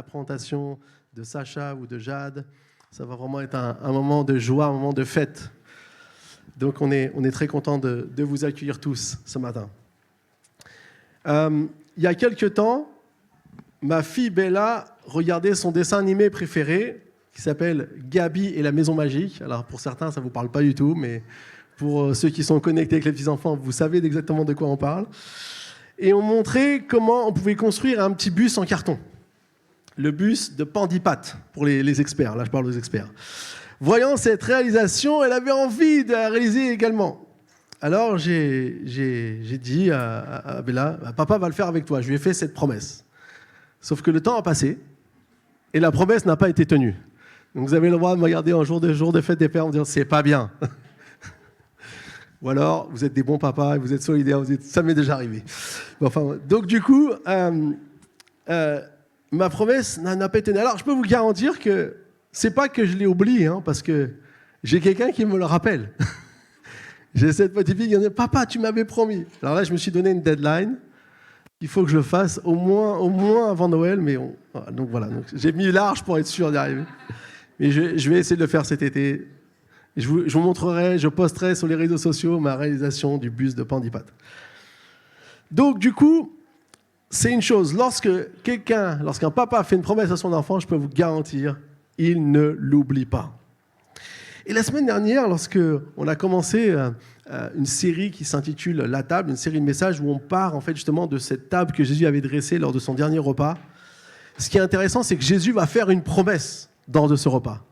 La présentation de Sacha ou de Jade, ça va vraiment être un moment de joie, un moment de fête. Donc on est très content de vous accueillir tous ce matin. Il y a quelques temps, ma fille Bella regardait son dessin animé préféré qui s'appelle Gabi et la Maison Magique. Alors pour certains, ça ne vous parle pas du tout, mais pour ceux qui sont connectés avec les petits-enfants, vous savez exactement de quoi on parle. Et on montrait comment on pouvait construire un petit bus en carton. Le bus de Pandipat, pour les experts. Là, je parle aux experts. Voyant cette réalisation, elle avait envie de la réaliser également. Alors, j'ai dit à Bella, papa va le faire avec toi. Je lui ai fait cette promesse. Sauf que le temps a passé et la promesse n'a pas été tenue. Donc, vous avez le droit de me regarder un jour de fête des pères en me disant, c'est pas bien. Ou alors, vous êtes des bons papas, vous êtes solidaires, ça m'est déjà arrivé. Bon, enfin, donc, du coup, ma promesse n'a pas été tenue. Alors, je peux vous garantir que c'est pas que je l'ai oublié, parce que j'ai quelqu'un qui me le rappelle. J'ai cette petite fille qui me dit « Papa, tu m'avais promis ». Alors là, je me suis donné une deadline. Il faut que je le fasse au moins avant Noël. Mais donc voilà, donc, j'ai mis large pour être sûr d'y arriver. Mais je vais essayer de le faire cet été. Je vous montrerai, je posterai sur les réseaux sociaux ma réalisation du bus de Pandipat. Donc du coup, c'est une chose. Lorsqu'un papa fait une promesse à son enfant, je peux vous garantir, il ne l'oublie pas. Et la semaine dernière, lorsqu'on a commencé une série qui s'intitule La table, une série de messages où on part en fait justement de cette table que Jésus avait dressée lors de son dernier repas, ce qui est intéressant, c'est que Jésus va faire une promesse lors de ce repas.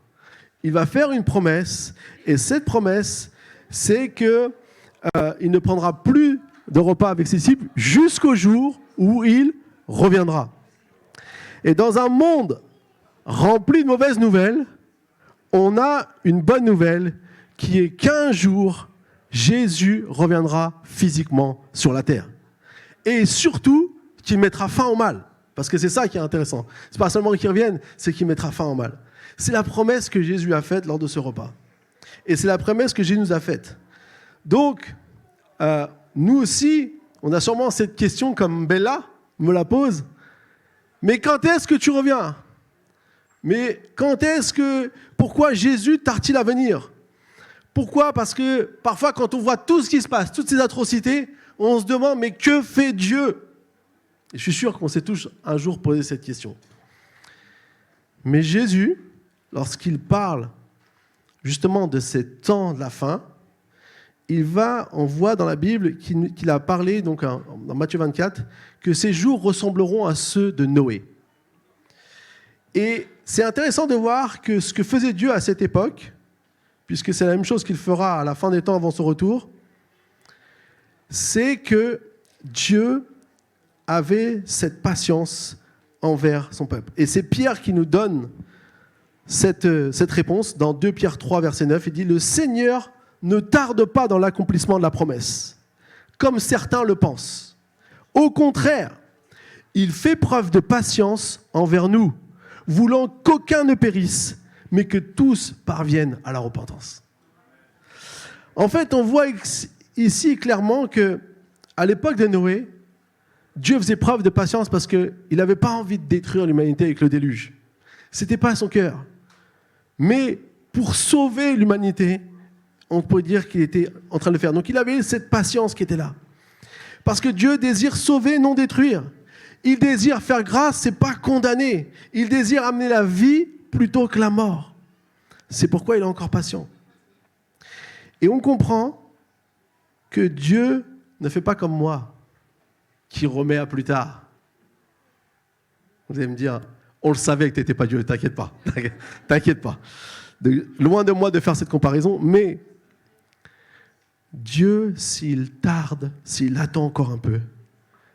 Il va faire une promesse, et cette promesse, c'est qu'il ne prendra plus de repas avec ses disciples jusqu'au jour où il reviendra. Et dans un monde rempli de mauvaises nouvelles, on a une bonne nouvelle qui est qu'un jour, Jésus reviendra physiquement sur la terre. Et surtout, qu'il mettra fin au mal. Parce que c'est ça qui est intéressant. C'est pas seulement qu'il revienne, c'est qu'il mettra fin au mal. C'est la promesse que Jésus a faite lors de ce repas. Et c'est la promesse que Jésus nous a faite. Donc, nous aussi, on a sûrement cette question comme Bella me la pose. Mais quand est-ce que tu reviens ? Mais pourquoi Jésus tarde-t-il à venir ? Pourquoi ? Parce que parfois, quand on voit tout ce qui se passe, toutes ces atrocités, on se demande, mais que fait Dieu ? Et je suis sûr qu'on s'est tous un jour posé cette question. Mais Jésus, lorsqu'il parle justement de ces temps de la fin, on voit dans la Bible qu'il a parlé, donc dans Matthieu 24, que ces jours ressembleront à ceux de Noé. Et c'est intéressant de voir que ce que faisait Dieu à cette époque, puisque c'est la même chose qu'il fera à la fin des temps avant son retour, c'est que Dieu avait cette patience envers son peuple. Et c'est Pierre qui nous donne cette réponse dans 2 Pierre 3, verset 9. Il dit « Le Seigneur ne tarde pas dans l'accomplissement de la promesse, comme certains le pensent. Au contraire, il fait preuve de patience envers nous, voulant qu'aucun ne périsse, mais que tous parviennent à la repentance. » En fait, on voit ici clairement qu'à l'époque de Noé, Dieu faisait preuve de patience parce qu'il n'avait pas envie de détruire l'humanité avec le déluge. Ce n'était pas son cœur. Mais pour sauver l'humanité, on peut dire qu'il était en train de le faire. Donc il avait cette patience qui était là. Parce que Dieu désire sauver, non détruire. Il désire faire grâce, c'est pas condamner. Il désire amener la vie plutôt que la mort. C'est pourquoi il est encore patient. Et on comprend que Dieu ne fait pas comme moi, qui remet à plus tard. Vous allez me dire, on le savait que tu n'étais pas Dieu, t'inquiète pas. T'inquiète pas. Loin de moi de faire cette comparaison, mais Dieu, s'il tarde, s'il attend encore un peu,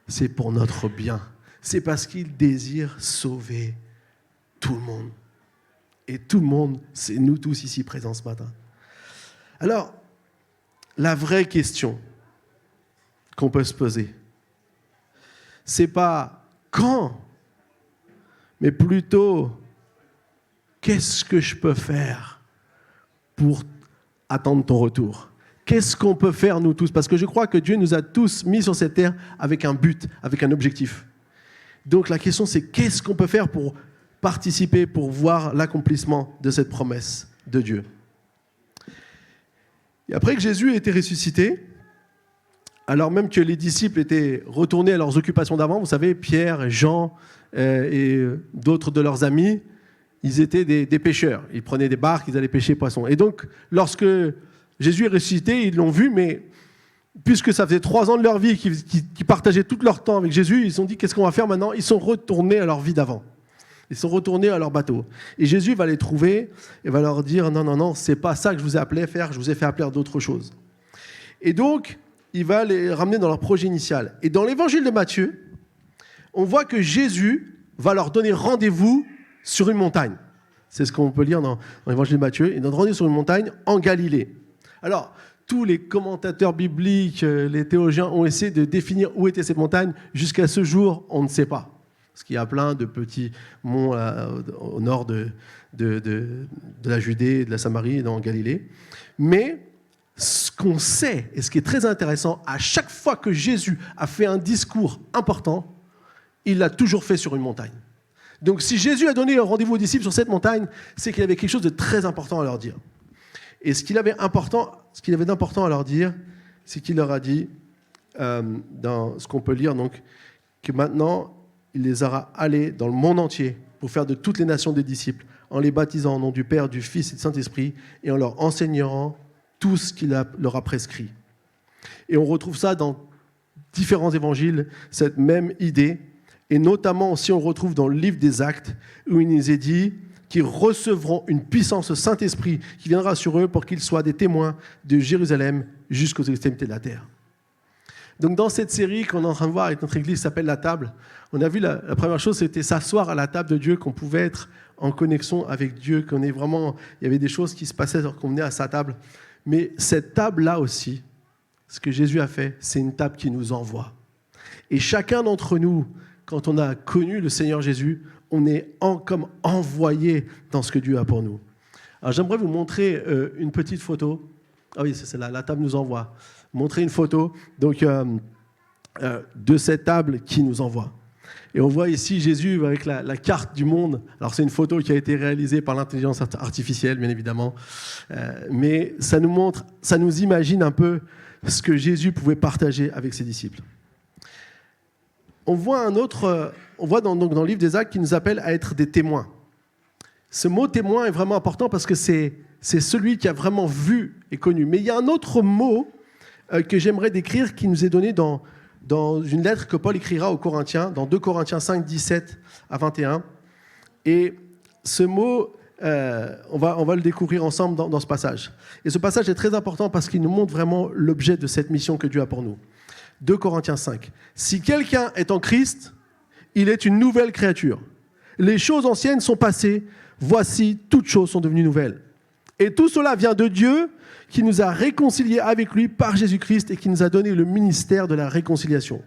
c'est pour notre bien. C'est parce qu'il désire sauver tout le monde. Et tout le monde, c'est nous tous ici présents ce matin. Alors, la vraie question qu'on peut se poser, c'est pas quand, mais plutôt qu'est-ce que je peux faire pour attendre ton retour ? Qu'est-ce qu'on peut faire nous tous ? Parce que je crois que Dieu nous a tous mis sur cette terre avec un but, avec un objectif. Donc la question c'est qu'est-ce qu'on peut faire pour participer pour voir l'accomplissement de cette promesse de Dieu. Et après que Jésus ait été ressuscité, alors même que les disciples étaient retournés à leurs occupations d'avant, vous savez, Pierre, Jean et d'autres de leurs amis, ils étaient des pêcheurs. Ils prenaient des barques, ils allaient pêcher poissons. Et donc, lorsque Jésus est ressuscité, ils l'ont vu, mais puisque ça faisait 3 ans de leur vie qu'ils partageaient tout leur temps avec Jésus, ils se sont dit, qu'est-ce qu'on va faire maintenant ? Ils sont retournés à leur vie d'avant. Ils sont retournés à leur bateau. Et Jésus va les trouver et va leur dire, non, c'est pas ça que je vous ai appelé à faire, je vous ai fait appeler à d'autres choses. Et donc, il va les ramener dans leur projet initial. Et dans l'évangile de Matthieu, on voit que Jésus va leur donner rendez-vous sur une montagne. C'est ce qu'on peut lire dans l'évangile de Matthieu. Il donne rendez-vous sur une montagne en Galilée. Alors, tous les commentateurs bibliques, les théologiens ont essayé de définir où était cette montagne. Jusqu'à ce jour, on ne sait pas. Parce qu'il y a plein de petits monts au nord de la Judée, de la Samarie et dans Galilée. Mais ce qu'on sait, et ce qui est très intéressant, à chaque fois que Jésus a fait un discours important, il l'a toujours fait sur une montagne. Donc si Jésus a donné un rendez-vous aux disciples sur cette montagne, c'est qu'il avait quelque chose de très important à leur dire. Et ce qu'il avait d'important à leur dire, c'est qu'il leur a dit, dans ce qu'on peut lire, donc, que maintenant, il les aura allés dans le monde entier pour faire de toutes les nations des disciples, en les baptisant au nom du Père, du Fils et du Saint-Esprit, et en leur enseignant tout ce qu'il leur a prescrit. Et on retrouve ça dans différents évangiles, cette même idée, et notamment aussi on le retrouve dans le livre des Actes, où il nous est dit qu'ils recevront une puissance Saint-Esprit qui viendra sur eux pour qu'ils soient des témoins de Jérusalem jusqu'aux extrémités de la terre. Donc dans cette série qu'on est en train de voir avec notre église qui s'appelle La Table, on a vu la première chose, c'était s'asseoir à la table de Dieu, qu'on pouvait être en connexion avec Dieu, il y avait des choses qui se passaient lorsqu'on qu'on venait à sa table. Mais cette table-là aussi, ce que Jésus a fait, c'est une table qui nous envoie. Et chacun d'entre nous, quand on a connu le Seigneur Jésus, on est comme envoyé dans ce que Dieu a pour nous. Alors j'aimerais vous montrer une petite photo. Ah oui, c'est celle-là, la table nous envoie. Montrer une photo donc, de cette table qui nous envoie. Et on voit ici Jésus avec la carte du monde. Alors c'est une photo qui a été réalisée par l'intelligence artificielle, bien évidemment. Mais ça nous montre, ça nous imagine un peu ce que Jésus pouvait partager avec ses disciples. On voit dans le livre des Actes qui nous appelle à être des témoins. Ce mot témoin est vraiment important parce que c'est celui qui a vraiment vu et connu. Mais il y a un autre mot que j'aimerais décrire qui nous est donné dans une lettre que Paul écrira aux Corinthiens, dans 2 Corinthiens 5, 17 à 21. Et ce mot, on va le découvrir ensemble dans ce passage. Et ce passage est très important parce qu'il nous montre vraiment l'objet de cette mission que Dieu a pour nous. 2 Corinthiens 5. « Si quelqu'un est en Christ, il est une nouvelle créature. Les choses anciennes sont passées, voici, toutes choses sont devenues nouvelles. Et tout cela vient de Dieu qui nous a réconciliés avec lui par Jésus-Christ et qui nous a donné le ministère de la réconciliation.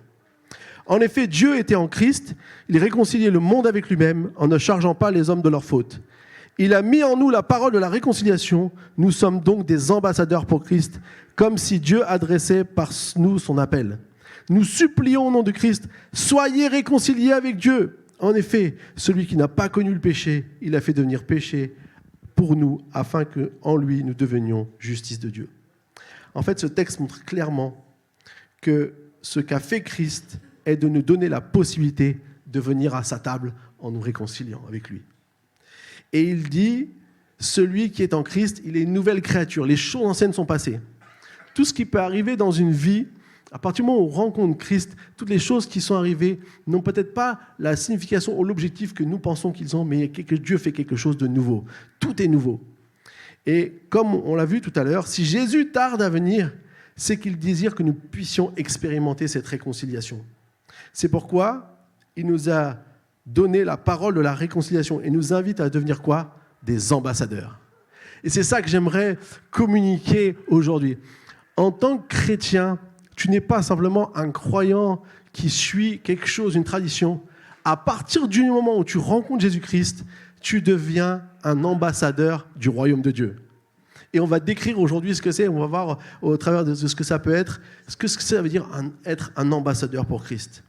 En effet, Dieu était en Christ, il réconciliait le monde avec lui-même en ne chargeant pas les hommes de leurs fautes. Il a mis en nous la parole de la réconciliation. Nous sommes donc des ambassadeurs pour Christ, comme si Dieu adressait par nous son appel. Nous supplions au nom de Christ, soyez réconciliés avec Dieu. En effet, celui qui n'a pas connu le péché, il a fait devenir péché pour nous, afin qu'en lui, nous devenions justice de Dieu. En fait, ce texte montre clairement que ce qu'a fait Christ est de nous donner la possibilité de venir à sa table en nous réconciliant avec lui. Et il dit, celui qui est en Christ, il est une nouvelle créature. Les choses anciennes sont passées. Tout ce qui peut arriver dans une vie, à partir du moment où on rencontre Christ, toutes les choses qui sont arrivées n'ont peut-être pas la signification ou l'objectif que nous pensons qu'ils ont, mais que Dieu fait quelque chose de nouveau. Tout est nouveau. Et comme on l'a vu tout à l'heure, si Jésus tarde à venir, c'est qu'il désire que nous puissions expérimenter cette réconciliation. C'est pourquoi il nous a donné la parole de la réconciliation et nous invite à devenir quoi ? Des ambassadeurs. Et c'est ça que j'aimerais communiquer aujourd'hui. En tant que chrétien, tu n'es pas simplement un croyant qui suit quelque chose, une tradition. À partir du moment où tu rencontres Jésus-Christ, tu deviens un ambassadeur du royaume de Dieu. Et on va décrire aujourd'hui ce que c'est, on va voir au travers de ce que ça peut être, ce que ça veut dire être un ambassadeur pour Christ.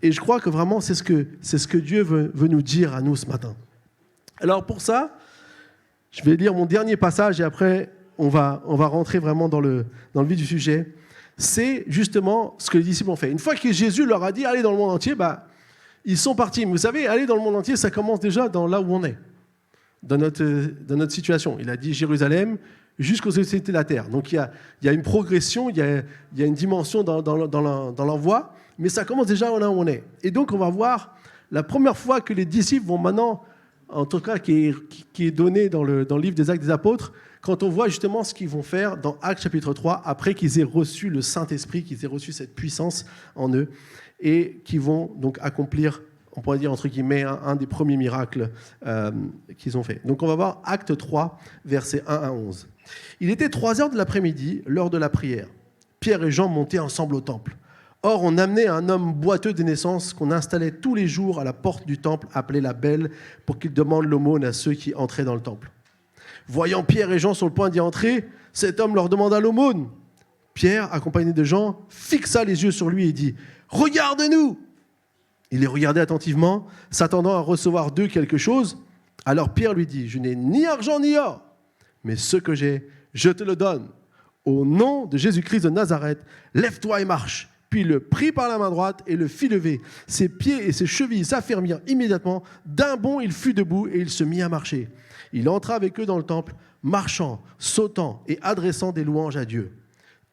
Et je crois que vraiment, c'est ce que Dieu veut nous dire à nous ce matin. Alors pour ça, je vais lire mon dernier passage et après, on va rentrer vraiment dans le vif du sujet. C'est justement ce que les disciples ont fait. Une fois que Jésus leur a dit « Allez dans le monde entier », ils sont partis. Mais vous savez, aller dans le monde entier, ça commence déjà dans là où on est, dans notre situation. Il a dit Jérusalem jusqu'aux extrémités de la terre. Donc il y a une progression, il y a une dimension dans l'envoi, mais ça commence déjà là où on est. Et donc on va voir la première fois que les disciples vont maintenant, en tout cas qui est donné dans le livre des Actes des Apôtres, quand on voit justement ce qu'ils vont faire dans Actes chapitre 3, après qu'ils aient reçu le Saint-Esprit, qu'ils aient reçu cette puissance en eux, et qui vont donc accomplir, on pourrait dire entre guillemets, un des premiers miracles qu'ils ont fait. Donc on va voir Actes 3, versets 1 à 11. Il était 3h de l'après-midi, l'heure de la prière. Pierre et Jean montaient ensemble au temple. Or, on amenait un homme boiteux de naissance qu'on installait tous les jours à la porte du temple, appelé la Belle, pour qu'il demande l'aumône à ceux qui entraient dans le temple. Voyant Pierre et Jean sur le point d'y entrer, cet homme leur demanda l'aumône. Pierre, accompagné de Jean, fixa les yeux sur lui et dit « Regarde-nous !» Il les regardait attentivement, s'attendant à recevoir d'eux quelque chose. Alors Pierre lui dit « Je n'ai ni argent ni or, mais ce que j'ai, je te le donne. Au nom de Jésus-Christ de Nazareth, lève-toi et marche. » Puis il le prit par la main droite et le fit lever. Ses pieds et ses chevilles s'affermirent immédiatement. D'un bond, il fut debout et il se mit à marcher. Il entra avec eux dans le temple, marchant, sautant et adressant des louanges à Dieu.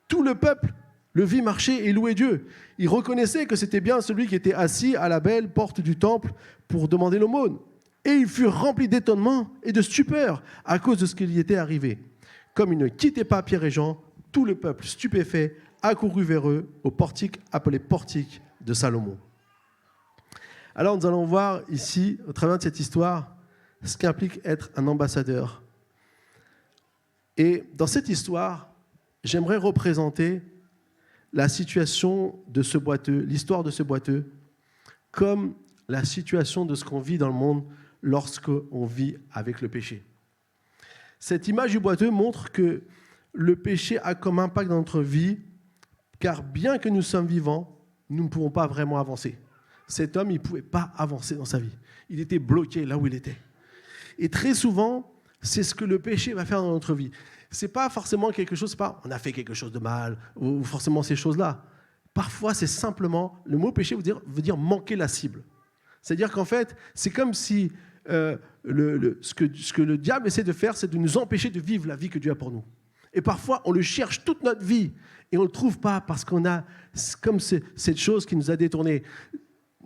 Tout le peuple le vit marcher et louer Dieu. Il reconnaissait que c'était bien celui qui était assis à la belle porte du temple pour demander l'aumône. Et ils furent remplis d'étonnement et de stupeur à cause de ce qui lui était arrivé. Comme ils ne quittaient pas Pierre et Jean, tout le peuple stupéfait accourut vers eux au portique appelé portique de Salomon. Alors nous allons voir ici, au travers de cette histoire, ce qu'implique être un ambassadeur. Et dans cette histoire, j'aimerais représenter la situation de ce boiteux, l'histoire de ce boiteux, comme la situation de ce qu'on vit dans le monde lorsqu'on vit avec le péché. Cette image du boiteux montre que le péché a comme impact dans notre vie, car bien que nous sommes vivants, nous ne pouvons pas vraiment avancer. Cet homme, il ne pouvait pas avancer dans sa vie. Il était bloqué là où il était. Et très souvent, c'est ce que le péché va faire dans notre vie. Ce n'est pas forcément quelque chose, c'est pas on a fait quelque chose de mal, ou forcément ces choses-là. Parfois, c'est simplement, le mot péché veut dire manquer la cible. C'est-à-dire qu'en fait, c'est comme si ce que le diable essaie de faire, c'est de nous empêcher de vivre la vie que Dieu a pour nous. Et parfois, on le cherche toute notre vie et on ne le trouve pas parce qu'on a comme cette chose qui nous a détournés.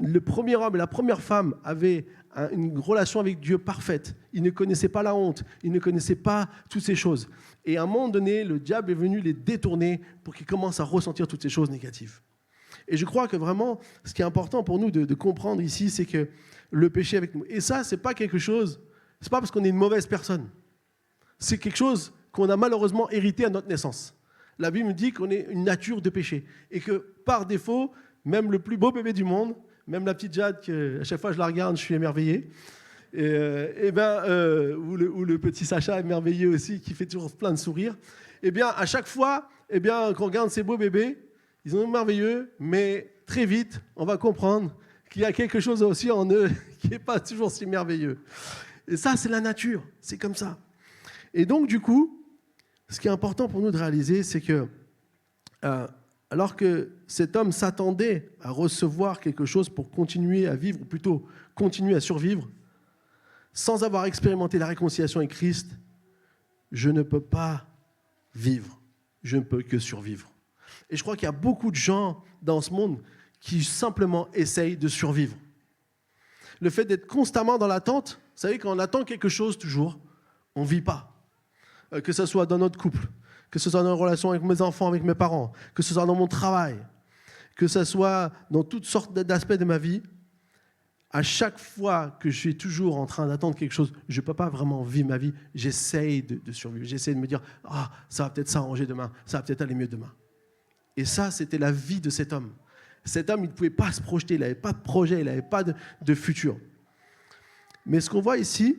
Le premier homme et la première femme avaient une relation avec Dieu parfaite. Ils ne connaissaient pas la honte, ils ne connaissaient pas toutes ces choses. Et à un moment donné, le diable est venu les détourner pour qu'ils commencent à ressentir toutes ces choses négatives. Et je crois que vraiment, ce qui est important pour nous de comprendre ici, c'est que le péché avec nous. Et ça, c'est pas quelque chose, c'est pas parce qu'on est une mauvaise personne. C'est quelque chose qu'on a malheureusement hérité à notre naissance. La Bible nous dit qu'on est une nature de péché. Et que par défaut, même le plus beau bébé du monde, même la petite Jade, à chaque fois que je la regarde, je suis émerveillé. Ou le petit Sacha émerveillé aussi, qui fait toujours plein de sourires. Eh bien, à chaque fois, quand on regarde ces beaux bébés, ils sont merveilleux, mais très vite, on va comprendre qu'il y a quelque chose aussi en eux qui n'est pas toujours si merveilleux. Et ça, c'est la nature, c'est comme ça. Et donc, du coup, ce qui est important pour nous de réaliser, c'est que alors que cet homme s'attendait à recevoir quelque chose pour continuer à vivre, ou plutôt continuer à survivre, sans avoir expérimenté la réconciliation avec Christ, je ne peux pas vivre, je ne peux que survivre. Et je crois qu'il y a beaucoup de gens dans ce monde qui simplement essayent de survivre. Le fait d'être constamment dans l'attente, vous savez, quand on attend quelque chose toujours, on ne vit pas. Que ce soit dans notre couple, que ce soit dans une relation avec mes enfants, avec mes parents, que ce soit dans mon travail, que ce soit dans toutes sortes d'aspects de ma vie, à chaque fois que je suis toujours en train d'attendre quelque chose, je ne peux pas vraiment vivre ma vie, j'essaye de survivre, j'essaye de me dire « Ah, ça va peut-être s'arranger demain, ça va peut-être aller mieux demain ». Et ça, c'était la vie de cet homme. Cet homme, il ne pouvait pas se projeter, il n'avait pas de projet, il n'avait pas de futur. Mais ce qu'on voit ici,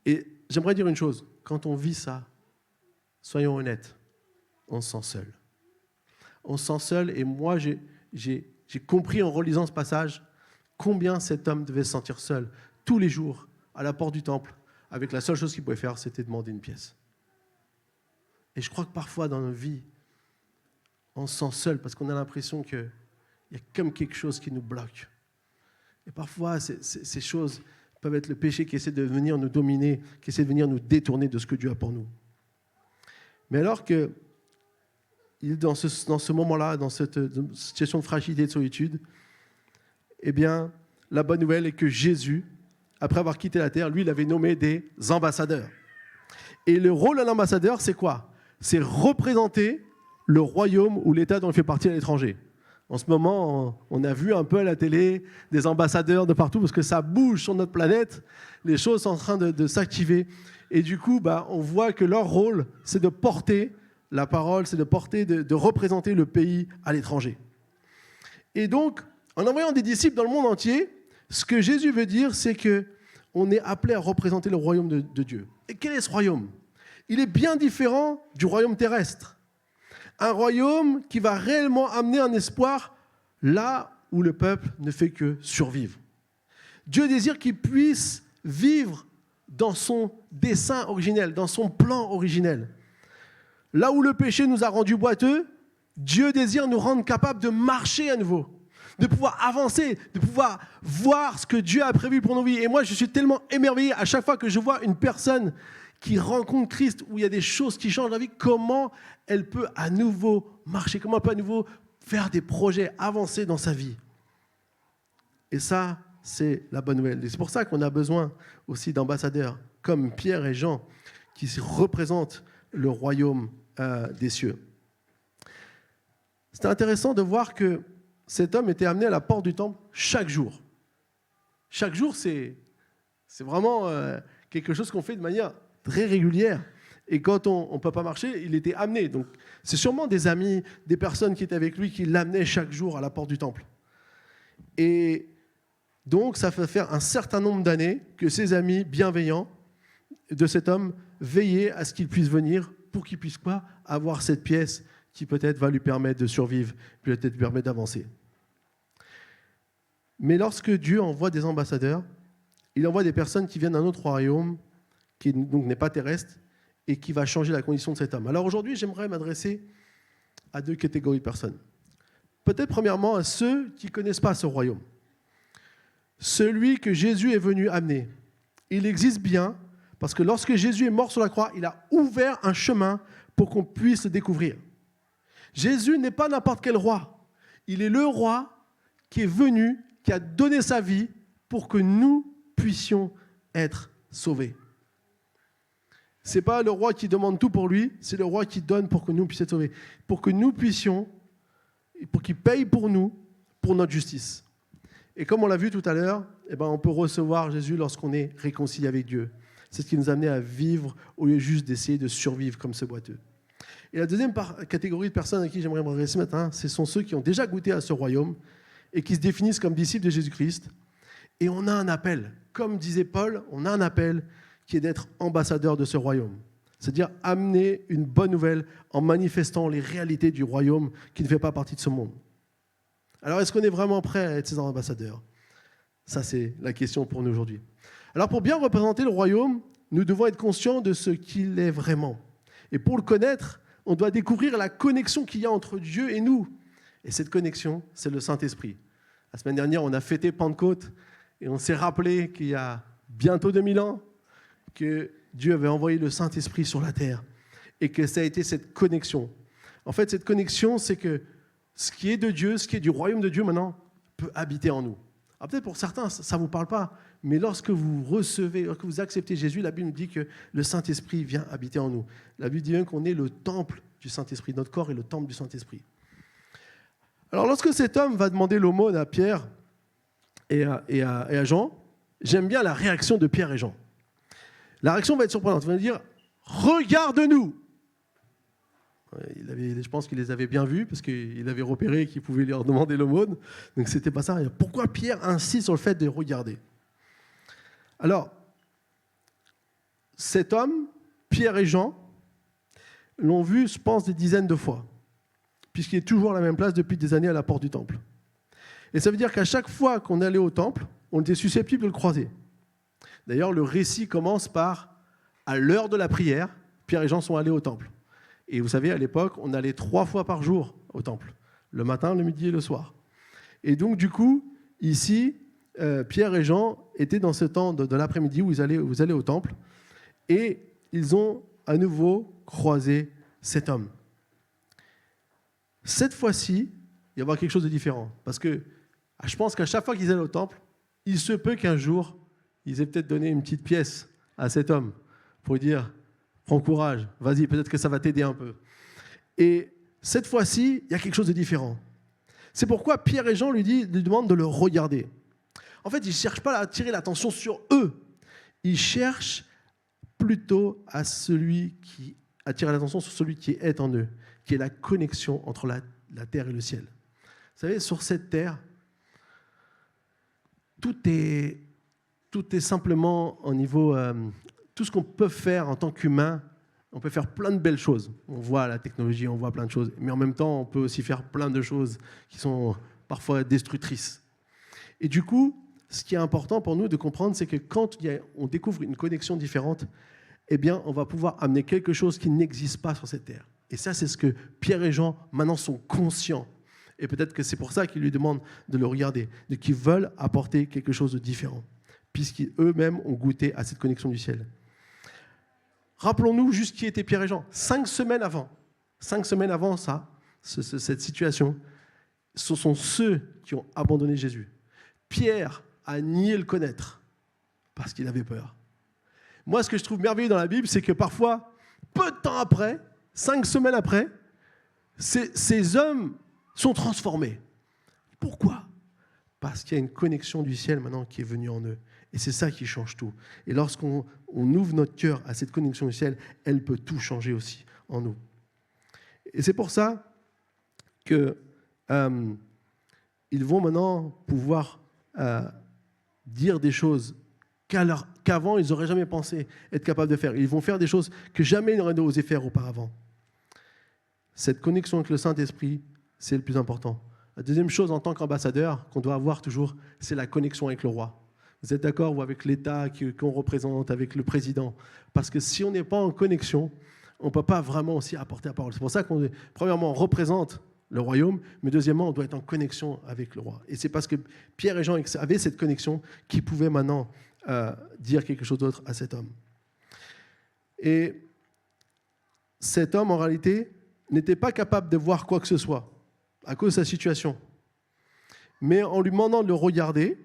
et j'aimerais dire une chose, quand on vit ça, soyons honnêtes, on se sent seul. On se sent seul et moi, j'ai j'ai compris en relisant ce passage combien cet homme devait se sentir seul tous les jours à la porte du temple, avec la seule chose qu'il pouvait faire, c'était demander une pièce. Et je crois que parfois dans nos vies, on se sent seul parce qu'on a l'impression qu'il y a comme quelque chose qui nous bloque. Et parfois, ces choses peuvent être le péché qui essaie de venir nous dominer, qui essaie de venir nous détourner de ce que Dieu a pour nous. Mais alors que dans ce moment-là, dans cette situation de fragilité et de solitude, eh bien, la bonne nouvelle est que Jésus, après avoir quitté la terre, lui, il avait nommé des ambassadeurs. Et le rôle d'un ambassadeur, c'est quoi? C'est représenter le royaume ou l'État dont il fait partie à l'étranger. En ce moment, on a vu un peu à la télé des ambassadeurs de partout parce que ça bouge sur notre planète, les choses sont en train de s'activer. Et du coup, on voit que leur rôle, c'est de porter la parole, c'est de représenter le pays à l'étranger. Et donc, en envoyant des disciples dans le monde entier, ce que Jésus veut dire, c'est qu'on est appelé à représenter le royaume de Dieu. Et quel est ce royaume? Il est bien différent du royaume terrestre. Un royaume qui va réellement amener un espoir là où le peuple ne fait que survivre. Dieu désire qu'il puisse vivre dans son dessein originel, dans son plan originel. Là où le péché nous a rendus boiteux, Dieu désire nous rendre capables de marcher à nouveau, de pouvoir avancer, de pouvoir voir ce que Dieu a prévu pour nos vies. Et moi, je suis tellement émerveillé à chaque fois que je vois une personne qui rencontre Christ, où il y a des choses qui changent dans la vie, comment elle peut à nouveau marcher, comment elle peut à nouveau faire des projets, avancer dans sa vie. Et ça, c'est la bonne nouvelle. Et c'est pour ça qu'on a besoin aussi d'ambassadeurs comme Pierre et Jean, qui représentent le royaume des cieux. C'était intéressant de voir que cet homme était amené à la porte du temple chaque jour. Chaque jour, c'est vraiment quelque chose qu'on fait de manière très régulière. Et quand on ne peut pas marcher, il était amené. Donc, c'est sûrement des amis, des personnes qui étaient avec lui qui l'amenaient chaque jour à la porte du temple. Et donc, ça fait faire un certain nombre d'années que ses amis bienveillants de cet homme veillaient à ce qu'il puisse venir pour qu'il puisse quoi avoir cette pièce qui peut-être va lui permettre de survivre, peut-être lui permettre d'avancer. Mais lorsque Dieu envoie des ambassadeurs, il envoie des personnes qui viennent d'un autre royaume, qui donc n'est pas terrestre, et qui va changer la condition de cet homme. Alors aujourd'hui, j'aimerais m'adresser à deux catégories de personnes. Peut-être premièrement à ceux qui ne connaissent pas ce royaume. Celui que Jésus est venu amener, il existe bien, parce que lorsque Jésus est mort sur la croix, il a ouvert un chemin pour qu'on puisse le découvrir. Jésus n'est pas n'importe quel roi. Il est le roi qui est venu, qui a donné sa vie pour que nous puissions être sauvés. Ce n'est pas le roi qui demande tout pour lui, c'est le roi qui donne pour que nous puissions être sauvés. Pour que nous puissions, pour qu'il paye pour nous, pour notre justice. Et comme on l'a vu tout à l'heure, on peut recevoir Jésus lorsqu'on est réconcilié avec Dieu. C'est ce qui nous a amené à vivre au lieu juste d'essayer de survivre comme ce boiteux. Et la deuxième catégorie de personnes à qui j'aimerais m'adresser ce matin, ce sont ceux qui ont déjà goûté à ce royaume et qui se définissent comme disciples de Jésus-Christ. Et on a un appel. Comme disait Paul, on a un appel qui est d'être ambassadeur de ce royaume. C'est-à-dire amener une bonne nouvelle en manifestant les réalités du royaume qui ne fait pas partie de ce monde. Alors, est-ce qu'on est vraiment prêt à être ces ambassadeurs? Ça, c'est la question pour nous aujourd'hui. Alors, pour bien représenter le royaume, nous devons être conscients de ce qu'il est vraiment. Et pour le connaître, on doit découvrir la connexion qu'il y a entre Dieu et nous. Et cette connexion, c'est le Saint-Esprit. La semaine dernière, on a fêté Pentecôte et on s'est rappelé qu'il y a bientôt 2000 ans que Dieu avait envoyé le Saint-Esprit sur la terre et que ça a été cette connexion. En fait, cette connexion, c'est que ce qui est de Dieu, ce qui est du royaume de Dieu maintenant, peut habiter en nous. Alors peut-être pour certains, ça ne vous parle pas, mais lorsque vous recevez, lorsque vous acceptez Jésus, la Bible nous dit que le Saint-Esprit vient habiter en nous. La Bible dit même qu'on est le temple du Saint-Esprit. Notre corps est le temple du Saint-Esprit. Alors lorsque cet homme va demander l'aumône à Pierre et à Jean, j'aime bien la réaction de Pierre et Jean. La réaction va être surprenante. Il va dire « Regarde-nous ». Je pense qu'il les avait bien vus parce qu'il avait repéré qu'ils pouvaient leur demander l'aumône. Donc c'était pas ça. Pourquoi Pierre insiste sur le fait de regarder? Alors, cet homme, Pierre et Jean, l'ont vu, je pense, des dizaines de fois, puisqu'il est toujours à la même place depuis des années à la porte du temple. Et ça veut dire qu'à chaque fois qu'on allait au temple, on était susceptible de le croiser. D'ailleurs, le récit commence par, à l'heure de la prière, Pierre et Jean sont allés au temple. Et vous savez, à l'époque, on allait 3 fois par jour au temple, le matin, le midi et le soir. Et donc, du coup, ici, Pierre et Jean étaient dans ce temps de l'après-midi où ils allaient au temple, et ils ont à nouveau croisé cet homme. Cette fois-ci, il va y avoir quelque chose de différent. Parce que je pense qu'à chaque fois qu'ils allaient au temple, il se peut qu'un jour, ils aient peut-être donné une petite pièce à cet homme pour lui dire « Prends courage, vas-y, peut-être que ça va t'aider un peu. » Et cette fois-ci, il y a quelque chose de différent. C'est pourquoi Pierre et Jean lui demandent de le regarder. En fait, ils ne cherchent pas à attirer l'attention sur eux. Ils cherchent plutôt à attirer l'attention sur celui qui est en eux, qui est la connexion entre la terre et le ciel. Vous savez, sur cette terre, tout est simplement au niveau... tout ce qu'on peut faire en tant qu'humain, on peut faire plein de belles choses. On voit la technologie, on voit plein de choses. Mais en même temps, on peut aussi faire plein de choses qui sont parfois destructrices. Et du coup, ce qui est important pour nous de comprendre, c'est que quand on découvre une connexion différente, eh bien, on va pouvoir amener quelque chose qui n'existe pas sur cette terre. Et ça, c'est ce que Pierre et Jean, maintenant, sont conscients. Et peut-être que c'est pour ça qu'ils lui demandent de le regarder, qu'ils veulent apporter quelque chose de différent, puisqu'eux-mêmes ont goûté à cette connexion du ciel. Rappelons-nous juste qui étaient Pierre et Jean. 5 semaines avant cette situation, ce sont ceux qui ont abandonné Jésus. Pierre a nié le connaître parce qu'il avait peur. Moi, ce que je trouve merveilleux dans la Bible, c'est que parfois, peu de temps après, 5 semaines après, ces hommes sont transformés. Pourquoi ? Parce qu'il y a une connexion du ciel maintenant qui est venue en eux. Et c'est ça qui change tout. Et lorsqu'on ouvre notre cœur à cette connexion du ciel, elle peut tout changer aussi en nous. Et c'est pour ça que ils vont maintenant pouvoir dire des choses qu'avant, ils n'auraient jamais pensé être capables de faire. Ils vont faire des choses que jamais ils n'auraient osé faire auparavant. Cette connexion avec le Saint-Esprit, c'est le plus important. La deuxième chose en tant qu'ambassadeur qu'on doit avoir toujours, c'est la connexion avec le roi. Vous êtes d'accord, ou avec l'État qu'on représente, avec le président? Parce que si on n'est pas en connexion, on ne peut pas vraiment aussi apporter la parole. C'est pour ça qu'on, premièrement, on représente le royaume, mais deuxièmement, on doit être en connexion avec le roi. Et c'est parce que Pierre et Jean avaient cette connexion qu'ils pouvaient maintenant dire quelque chose d'autre à cet homme. Et cet homme, en réalité, n'était pas capable de voir quoi que ce soit à cause de sa situation. Mais en lui demandant de le regarder,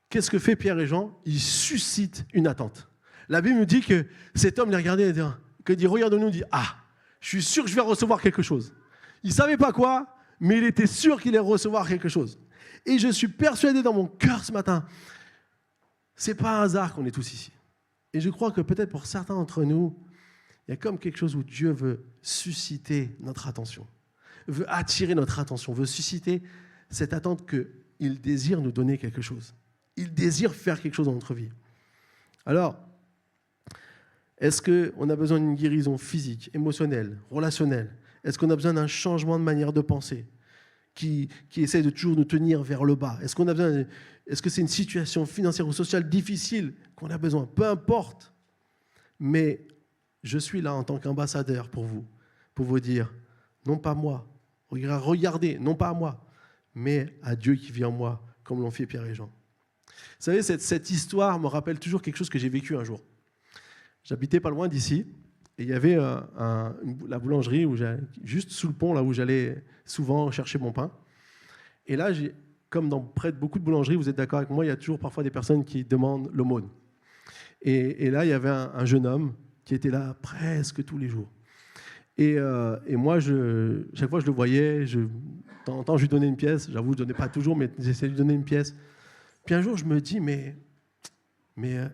qu'est-ce que fait Pierre et Jean? Ils suscitent une attente. La Bible nous dit que cet homme les regardait et dit regarde-nous, dit ah, je suis sûr que je vais recevoir quelque chose. Il ne savait pas quoi, mais il était sûr qu'il allait recevoir quelque chose. Et je suis persuadé dans mon cœur ce matin, ce n'est pas un hasard qu'on est tous ici. Et je crois que peut-être pour certains d'entre nous, il y a comme quelque chose où Dieu veut susciter notre attention, veut attirer notre attention, veut susciter cette attente qu'il désire nous donner quelque chose. Il désire faire quelque chose dans notre vie. Alors, est-ce qu'on a besoin d'une guérison physique, émotionnelle, relationnelle? Est-ce qu'on a besoin d'un changement de manière de penser qui essaie de toujours nous tenir vers le bas? Est-ce que c'est une situation financière ou sociale difficile qu'on a besoin? Peu importe. Mais je suis là en tant qu'ambassadeur pour vous dire, non pas moi, regardez, non pas à moi, mais à Dieu qui vit en moi, comme l'ont fait Pierre et Jean. Vous savez, cette histoire me rappelle toujours quelque chose que j'ai vécu un jour. J'habitais pas loin d'ici, et il y avait la boulangerie juste sous le pont, là où j'allais souvent chercher mon pain. Et là, comme dans près de beaucoup de boulangeries, vous êtes d'accord avec moi, il y a toujours parfois des personnes qui demandent l'aumône. Et là, il y avait un jeune homme qui était là presque tous les jours. Et moi, chaque fois que je le voyais, de temps en temps, je lui donnais une pièce. J'avoue, je ne donnais pas toujours, mais j'essayais de lui donner une pièce. Puis un jour, je me dis, mais je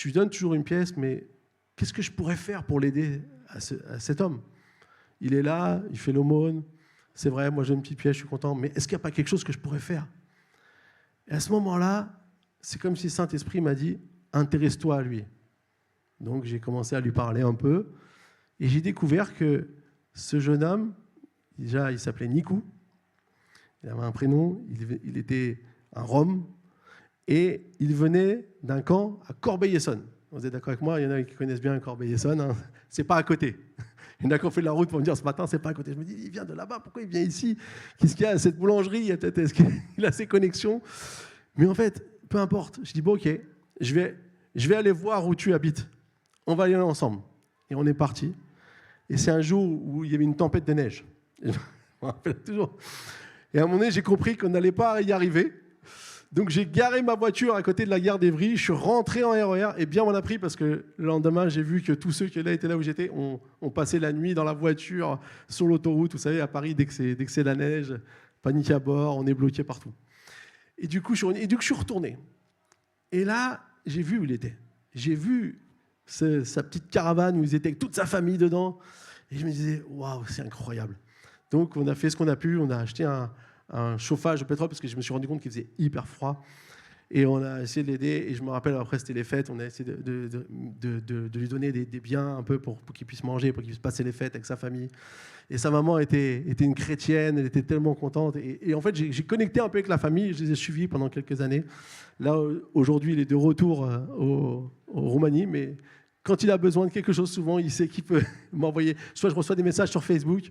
lui donne toujours une pièce, mais qu'est-ce que je pourrais faire pour l'aider à cet homme? Il est là, il fait l'aumône. C'est vrai, moi j'ai une petite pièce, je suis content, mais est-ce qu'il n'y a pas quelque chose que je pourrais faire? Et à ce moment-là, c'est comme si le Saint-Esprit m'a dit, intéresse-toi à lui. Donc j'ai commencé à lui parler un peu, et j'ai découvert que ce jeune homme, déjà il s'appelait Nikou, Il avait un prénom, il était un Rom, et il venait d'un camp à Corbeil-Essonnes. Vous êtes d'accord avec moi? Il y en a qui connaissent bien Corbeil-Essonnes. Hein. C'est pas à côté. Il y en a qui ont fait de la route pour me dire ce matin, c'est pas à côté. Je me dis, il vient de là-bas, pourquoi il vient ici? Qu'est-ce qu'il y a à cette boulangerie? Est-ce qu'il a ses connexions? Mais en fait, peu importe. Je dis, bon, ok, je vais aller voir où tu habites. On va y aller ensemble. Et on est parti. Et c'est un jour où il y avait une tempête de neige. Et je me rappelle toujours. Et à un moment donné, j'ai compris qu'on n'allait pas y arriver. Donc j'ai garé ma voiture à côté de la gare d'Evry, je suis rentré en RER et bien m'en a pris parce que le lendemain j'ai vu que tous ceux qui étaient là où j'étais ont passé la nuit dans la voiture sur l'autoroute. Vous savez, à Paris, dès que c'est la neige, panique à bord, on est bloqué partout. Et du coup, je suis retourné. Et là, j'ai vu où il était. J'ai vu sa petite caravane où il était avec toute sa famille dedans. Et je me disais, waouh, c'est incroyable. Donc on a fait ce qu'on a pu, on a acheté un chauffage au pétrole parce que je me suis rendu compte qu'il faisait hyper froid et on a essayé de l'aider et je me rappelle après c'était les fêtes, on a essayé de lui donner des biens un peu pour qu'il puisse manger, pour qu'il puisse passer les fêtes avec sa famille et sa maman était une chrétienne, elle était tellement contente et en fait j'ai connecté un peu avec la famille, je les ai suivis pendant quelques années. Là aujourd'hui il est de retour au Roumanie mais quand il a besoin de quelque chose souvent il sait qu'il peut m'envoyer, soit je reçois des messages sur Facebook.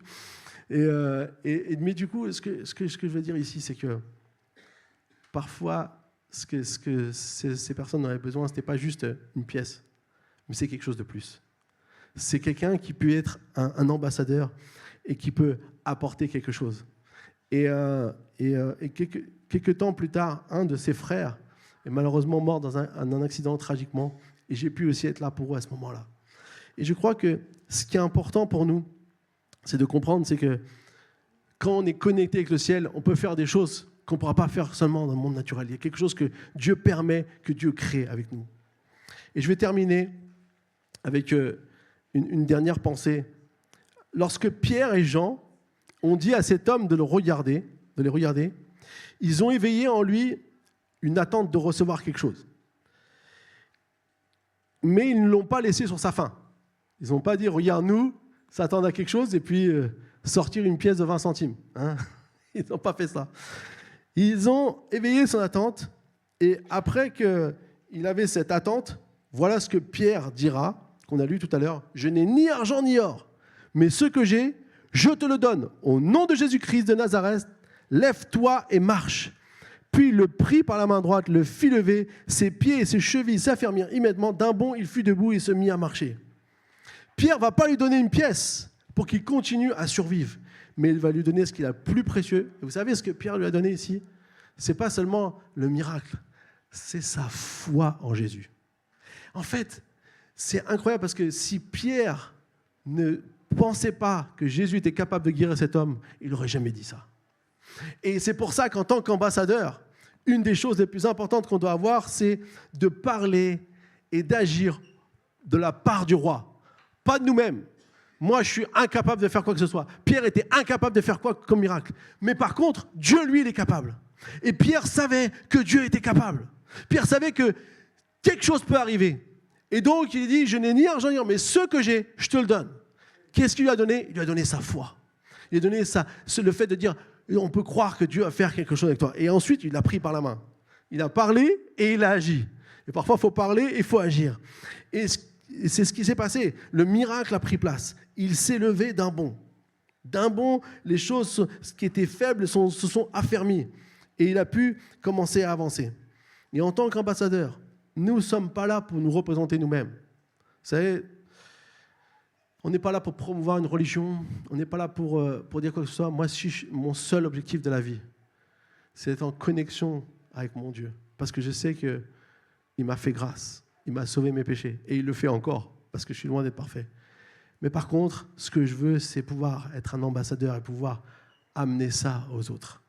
Mais du coup, ce que je veux dire ici, c'est que parfois, ce que ces personnes avaient besoin, ce n'était pas juste une pièce, mais c'est quelque chose de plus. C'est quelqu'un qui peut être un ambassadeur et qui peut apporter quelque chose. Et quelques temps plus tard, un de ses frères est malheureusement mort dans un accident tragiquement, et j'ai pu aussi être là pour eux à ce moment-là. Et je crois que ce qui est important pour nous, c'est de comprendre, c'est que quand on est connecté avec le ciel, on peut faire des choses qu'on ne pourra pas faire seulement dans le monde naturel. Il y a quelque chose que Dieu permet, que Dieu crée avec nous. Et je vais terminer avec une dernière pensée. Lorsque Pierre et Jean ont dit à cet homme de les regarder, ils ont éveillé en lui une attente de recevoir quelque chose. Mais ils ne l'ont pas laissé sur sa faim. Ils n'ont pas dit, regarde-nous, s'attendre à quelque chose et puis sortir une pièce de 20 centimes. Hein. Ils n'ont pas fait ça. Ils ont éveillé son attente et après qu'il avait cette attente, voilà ce que Pierre dira, qu'on a lu tout à l'heure. Je n'ai ni argent ni or, mais ce que j'ai, je te le donne. Au nom de Jésus-Christ de Nazareth, lève-toi et marche. Puis il le prit par la main droite, le fit lever, ses pieds et ses chevilles s'affermirent immédiatement. D'un bond, il fut debout et se mit à marcher. Pierre ne va pas lui donner une pièce pour qu'il continue à survivre, mais il va lui donner ce qu'il a de plus précieux. Et vous savez ce que Pierre lui a donné ici? Ce n'est pas seulement le miracle, c'est sa foi en Jésus. En fait, c'est incroyable parce que si Pierre ne pensait pas que Jésus était capable de guérir cet homme, il n'aurait jamais dit ça. Et c'est pour ça qu'en tant qu'ambassadeur, une des choses les plus importantes qu'on doit avoir, c'est de parler et d'agir de la part du roi. Pas de nous-mêmes. Moi, je suis incapable de faire quoi que ce soit. Pierre était incapable de faire quoi comme miracle. Mais par contre, Dieu, lui, il est capable. Et Pierre savait que Dieu était capable. Pierre savait que quelque chose peut arriver. Et donc, il dit, je n'ai ni argent ni or, mais ce que j'ai, je te le donne. Qu'est-ce qu'il lui a donné? Il lui a donné sa foi. Il lui a donné le fait de dire, on peut croire que Dieu va faire quelque chose avec toi. Et ensuite, il l'a pris par la main. Il a parlé et il a agi. Et parfois, il faut parler et il faut agir. Et c'est ce qui s'est passé. Le miracle a pris place. Il s'est levé d'un bond. D'un bond, les choses qui étaient faibles se sont affermies. Et il a pu commencer à avancer. Et en tant qu'ambassadeur, nous ne sommes pas là pour nous représenter nous-mêmes. Vous savez, on n'est pas là pour promouvoir une religion. On n'est pas là pour dire quoi que ce soit. Moi, mon seul objectif de la vie, c'est d'être en connexion avec mon Dieu. Parce que je sais qu'il m'a fait grâce. Il m'a sauvé mes péchés. Et il le fait encore, parce que je suis loin d'être parfait. Mais par contre, ce que je veux, c'est pouvoir être un ambassadeur et pouvoir amener ça aux autres.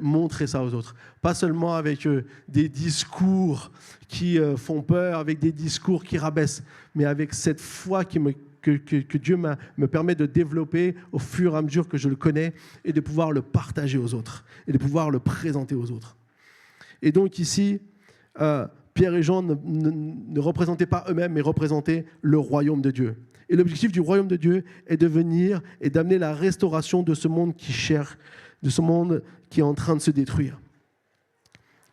Montrer ça aux autres. Pas seulement avec des discours qui font peur, avec des discours qui rabaissent, mais avec cette foi que Dieu me permet de développer au fur et à mesure que je le connais et de pouvoir le partager aux autres et de pouvoir le présenter aux autres. Et donc ici, Pierre et Jean ne représentaient pas eux-mêmes, mais représentaient le royaume de Dieu. Et l'objectif du royaume de Dieu est de venir et d'amener la restauration de ce monde qui cherche de ce monde qui est en train de se détruire.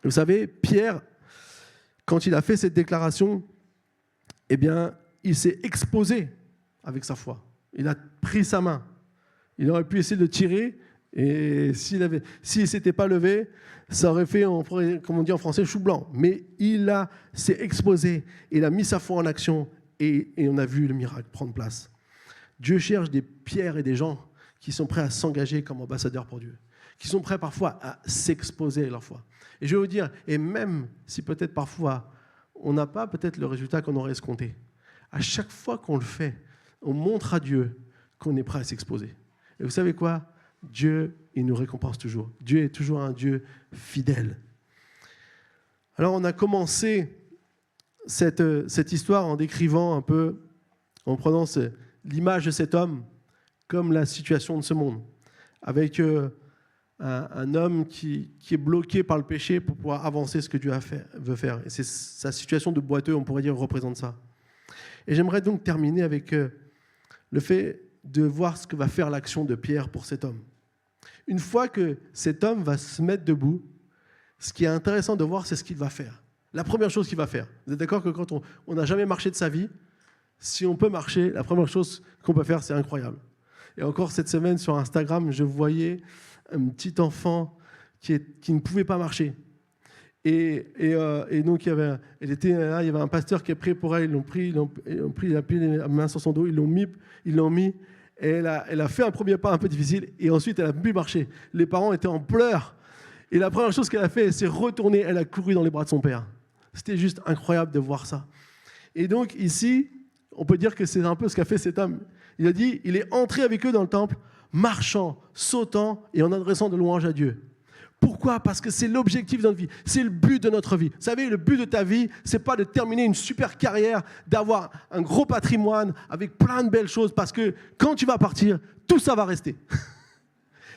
Vous savez, Pierre, quand il a fait cette déclaration, eh bien, il s'est exposé avec sa foi. Il a pris sa main. Il aurait pu essayer de le tirer, et s'il ne s'était pas levé, ça aurait fait, comme on dit en français, chou blanc. Mais s'est exposé, il a mis sa foi en action, et on a vu le miracle prendre place. Dieu cherche des pierres et des gens qui sont prêts à s'engager comme ambassadeurs pour Dieu, qui sont prêts parfois à s'exposer avec leur foi. Et je vais vous dire, et même si peut-être parfois on n'a pas peut-être le résultat qu'on aurait escompté, à chaque fois qu'on le fait, on montre à Dieu qu'on est prêt à s'exposer. Et vous savez quoi ? Dieu, il nous récompense toujours. Dieu est toujours un Dieu fidèle. Alors on a commencé cette histoire en décrivant un peu, en prenant l'image de cet homme comme la situation de ce monde, avec un homme qui est bloqué par le péché pour pouvoir avancer ce que Dieu veut faire. Et c'est sa situation de boiteux, on pourrait dire, représente ça. Et j'aimerais donc terminer avec le fait de voir ce que va faire l'action de Pierre pour cet homme. Une fois que cet homme va se mettre debout, ce qui est intéressant de voir, c'est ce qu'il va faire. La première chose qu'il va faire. Vous êtes d'accord que quand on n'a jamais marché de sa vie, si on peut marcher, la première chose qu'on peut faire, c'est incroyable. Et encore cette semaine, sur Instagram, je voyais un petit enfant qui ne pouvait pas marcher. Et donc, il y avait un pasteur qui a prié pour elle. Il a pris la main sur son dos, ils l'ont mis. Et elle a fait un premier pas un peu difficile. Et ensuite, elle a pu marcher. Les parents étaient en pleurs. Et la première chose qu'elle a fait, elle s'est retournée. Elle a couru dans les bras de son père. C'était juste incroyable de voir ça. Et donc, ici, on peut dire que c'est un peu ce qu'a fait cet homme. Il a dit, il est entré avec eux dans le temple, marchant, sautant et en adressant de louanges à Dieu. Pourquoi ? Parce que c'est l'objectif de notre vie, c'est le but de notre vie. Vous savez, le but de ta vie, c'est pas de terminer une super carrière, d'avoir un gros patrimoine avec plein de belles choses, parce que quand tu vas partir, tout ça va rester.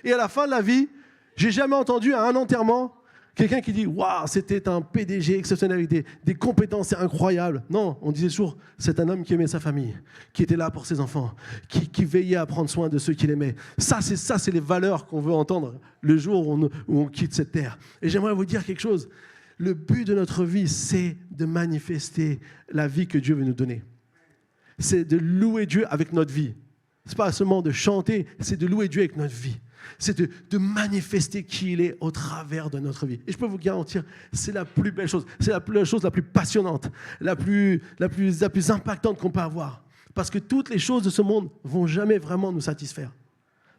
Et à la fin de la vie, j'ai jamais entendu à un enterrement quelqu'un qui dit « Waouh, c'était un PDG exceptionnel avec des compétences incroyables ». Non, on disait toujours « C'est un homme qui aimait sa famille, qui était là pour ses enfants, qui veillait à prendre soin de ceux qu'il aimait ». Ça, c'est les valeurs qu'on veut entendre le jour où on quitte cette terre. Et j'aimerais vous dire quelque chose. Le but de notre vie, c'est de manifester la vie que Dieu veut nous donner. C'est de louer Dieu avec notre vie. Ce n'est pas seulement de chanter, c'est de louer Dieu avec notre vie. C'est de manifester qui il est au travers de notre vie. Et je peux vous garantir, c'est la plus belle chose, c'est la chose la plus passionnante, la plus impactante qu'on peut avoir. Parce que toutes les choses de ce monde ne vont jamais vraiment nous satisfaire.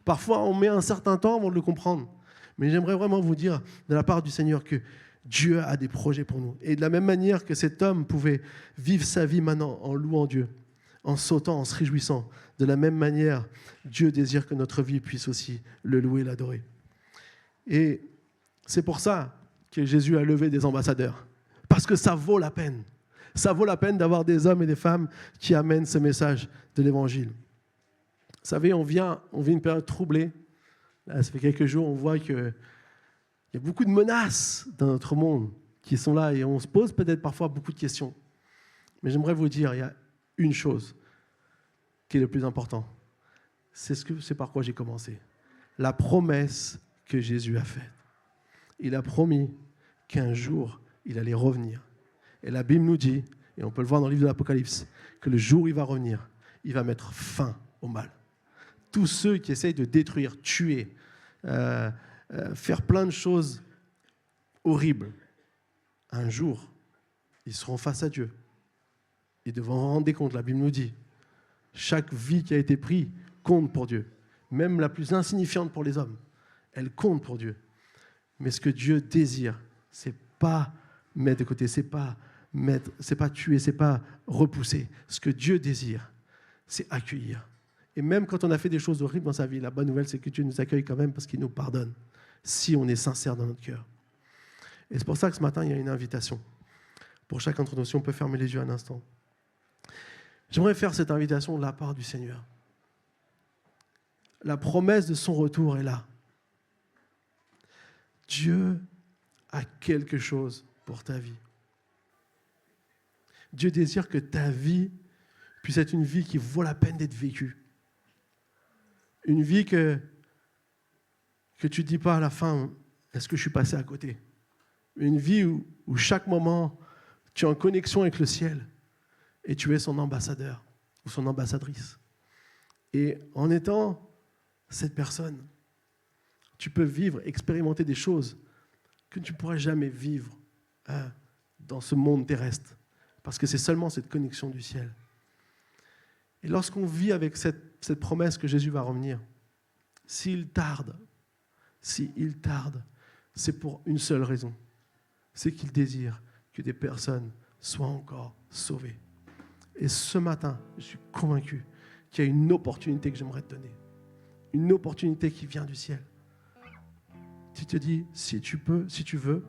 Parfois, on met un certain temps avant de le comprendre. Mais j'aimerais vraiment vous dire, de la part du Seigneur, que Dieu a des projets pour nous. Et de la même manière que cet homme pouvait vivre sa vie maintenant en louant Dieu, en sautant, en se réjouissant. De la même manière, Dieu désire que notre vie puisse aussi le louer, l'adorer. Et c'est pour ça que Jésus a levé des ambassadeurs. Parce que ça vaut la peine. Ça vaut la peine d'avoir des hommes et des femmes qui amènent ce message de l'Évangile. Vous savez, on vit une période troublée. Là, ça fait quelques jours, on voit qu'il y a beaucoup de menaces dans notre monde qui sont là et on se pose peut-être parfois beaucoup de questions. Mais j'aimerais vous dire, il y a une chose qui est le plus important. C'est par quoi j'ai commencé. La promesse que Jésus a faite. Il a promis qu'un jour, il allait revenir. Et la Bible nous dit, et on peut le voir dans le livre de l'Apocalypse, que le jour où il va revenir, il va mettre fin au mal. Tous ceux qui essayent de détruire, tuer, faire plein de choses horribles, un jour, ils seront face à Dieu. Ils devront rendre des comptes. La Bible nous dit, chaque vie qui a été prise compte pour Dieu. Même la plus insignifiante pour les hommes, elle compte pour Dieu. Mais ce que Dieu désire, c'est pas mettre de côté, c'est pas tuer, c'est pas repousser. Ce que Dieu désire, c'est accueillir. Et même quand on a fait des choses horribles dans sa vie, la bonne nouvelle, c'est que Dieu nous accueille quand même parce qu'il nous pardonne, si on est sincère dans notre cœur. Et c'est pour ça que ce matin, il y a une invitation. Pour chacun d'entre nous, si on peut fermer les yeux un instant. J'aimerais faire cette invitation de la part du Seigneur. La promesse de son retour est là. Dieu a quelque chose pour ta vie. Dieu désire que ta vie puisse être une vie qui vaut la peine d'être vécue. Une vie que que tu ne dis pas à la fin, est-ce que je suis passé à côté? Une vie où chaque moment, tu es en connexion avec le ciel et tu es son ambassadeur ou son ambassadrice. Et en étant cette personne, tu peux vivre, expérimenter des choses que tu ne pourras jamais vivre dans ce monde terrestre, parce que c'est seulement cette connexion du ciel. Et lorsqu'on vit avec cette promesse que Jésus va revenir, s'il tarde, c'est pour une seule raison, c'est qu'il désire que des personnes soient encore sauvées. Et ce matin, je suis convaincu qu'il y a une opportunité que j'aimerais te donner, une opportunité qui vient du ciel. Tu te dis, si tu veux,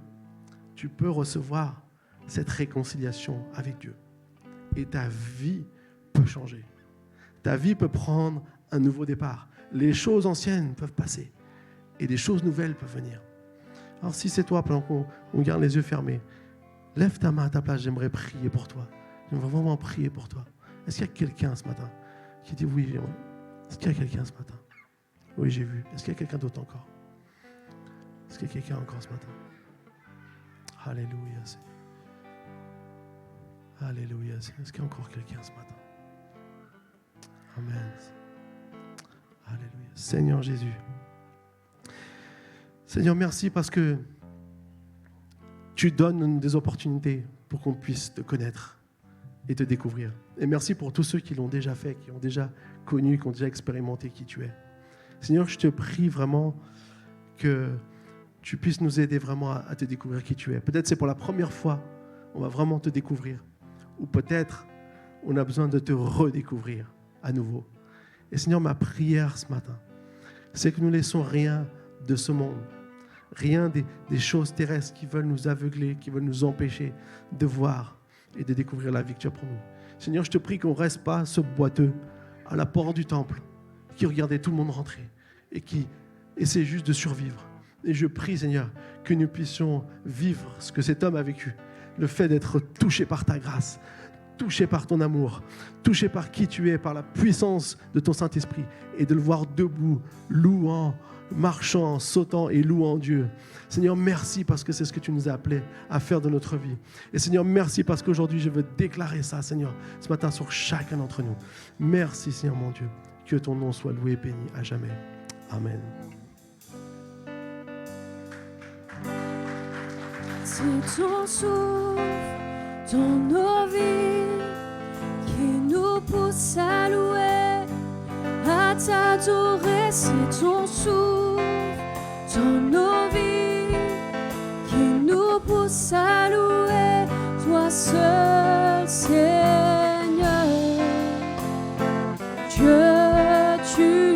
tu peux recevoir cette réconciliation avec Dieu. Et ta vie peut changer. Ta vie peut prendre un nouveau départ. Les choses anciennes peuvent passer et des choses nouvelles peuvent venir. Alors si c'est toi, pendant qu'on garde les yeux fermés, lève ta main à ta place, j'aimerais prier pour toi. J'aimerais vraiment prier pour toi. Est-ce qu'il y a quelqu'un ce matin qui dit oui, j'aimerais? Est-ce qu'il y a quelqu'un ce matin? Oui, j'ai vu. Est-ce qu'il y a quelqu'un d'autre encore? Est-ce qu'il y a quelqu'un encore ce matin? Alléluia. Alléluia. Est-ce qu'il y a encore quelqu'un ce matin? Amen. Alléluia. Seigneur Jésus. Seigneur, merci parce que tu donnes des opportunités pour qu'on puisse te connaître et te découvrir. Et merci pour tous ceux qui l'ont déjà fait, qui ont déjà connu, qui ont déjà expérimenté qui tu es. Seigneur, je te prie vraiment que tu puisses nous aider vraiment à te découvrir qui tu es. Peut-être c'est pour la première fois, on va vraiment te découvrir. Ou peut-être on a besoin de te redécouvrir à nouveau. Et Seigneur, ma prière ce matin, c'est que nous ne laissons rien de ce monde, rien des choses terrestres qui veulent nous aveugler, qui veulent nous empêcher de voir et de découvrir la vie que tu as pour nous. Seigneur, je te prie qu'on ne reste pas ce boiteux à la porte du temple qui regardait tout le monde rentrer et qui essaie juste de survivre. Et je prie, Seigneur, que nous puissions vivre ce que cet homme a vécu, le fait d'être touché par ta grâce, touché par ton amour, touché par qui tu es, par la puissance de ton Saint-Esprit, et de le voir debout, louant, marchant, sautant et louant Dieu. Seigneur, merci parce que c'est ce que tu nous as appelés à faire de notre vie. Et Seigneur, merci parce qu'aujourd'hui, je veux déclarer ça, Seigneur, ce matin sur chacun d'entre nous. Merci, Seigneur mon Dieu, que ton nom soit loué et béni à jamais. Amen. C'est ton souffle dans nos vies qui nous pousse à louer, à t'adorer. C'est ton souffle dans nos vies qui nous pousse à louer, toi seul, Seigneur. Dieu, tu